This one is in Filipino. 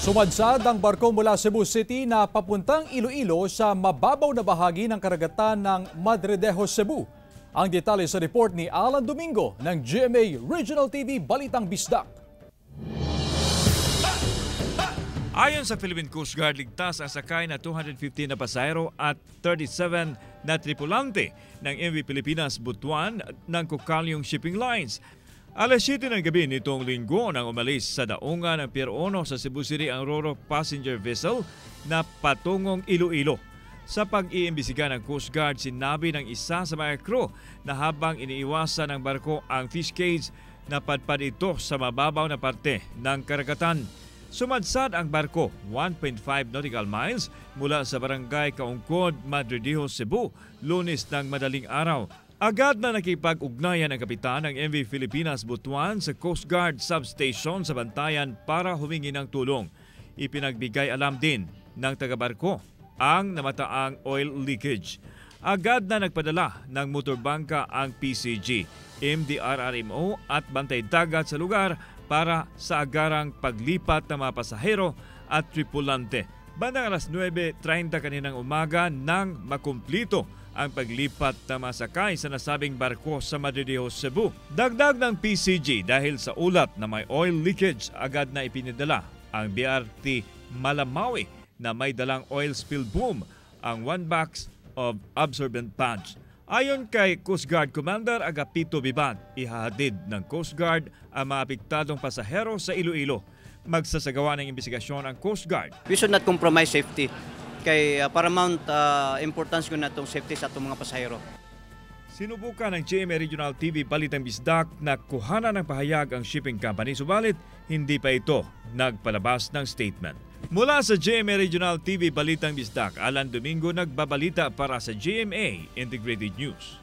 Sumadsad ang barko mula Cebu City na papuntang Iloilo sa mababaw na bahagi ng karagatan ng Madridejos, Cebu. Ang detalye sa report ni Alan Domingo ng GMA Regional TV Balitang Bisdak. Ayon sa Philippine Coast Guard, ligtas ang sakay na 215 na pasahero at 37 na tripulante ng MV Pilipinas Butuan ng Cocalyong Shipping Lines. Alas 7 ng gabi nitong linggo nang umalis sa daungan ng Pier 1 sa Cebu City ang Roro passenger vessel na patungong Iloilo. Sa pag-iimbisiga ng Coast Guard, sinabi ng isa sa mga crew na habang iniiwasan ng barko ang fish cage, napadpad ito sa mababaw na parte ng karagatan. Sumadsad ang barko 1.5 nautical miles mula sa barangay Kaungkod, Madridejos, Cebu, Lunes ng madaling araw. Agad na nakipag-ugnayan ang kapitan ng MV Pilipinas Butuan sa Coast Guard substation sa Bantayan para humingi ng tulong. Ipinagbigay alam din ng taga-barko ang namataang oil leakage. Agad na nagpadala ng motorbangka ang PCG, MDRRMO at Bantay Dagat sa lugar para sa agarang paglipat ng mga pasahero at tripulante. Bandang alas 9:30 kaninang umaga nang makumplito ang paglipat ng mga sakay sa nasabing barko sa Madridejos, Cebu. Dagdag ng PCG dahil sa ulat na may oil leakage, agad na ipinadala ang BRT Malamawi na may dalang oil spill boom, ang 1 box of absorbent pads. Ayon kay Coast Guard Commander Agapito Biban, ihahatid ng Coast Guard ang mga apektadong pasahero sa Iloilo. Magsasagawa ng imbestigasyon ang Coast Guard. We should not compromise safety. Kay paramount importance ko na itong safety sa itong mga pasahero. Sinubukan ng GMA Regional TV Balitang Bisdak na kuhanan ng pahayag ang shipping company, subalit hindi pa ito nagpalabas ng statement. Mula sa GMA Regional TV Balitang Bisdak, Alan Domingo nagbabalita para sa GMA Integrated News.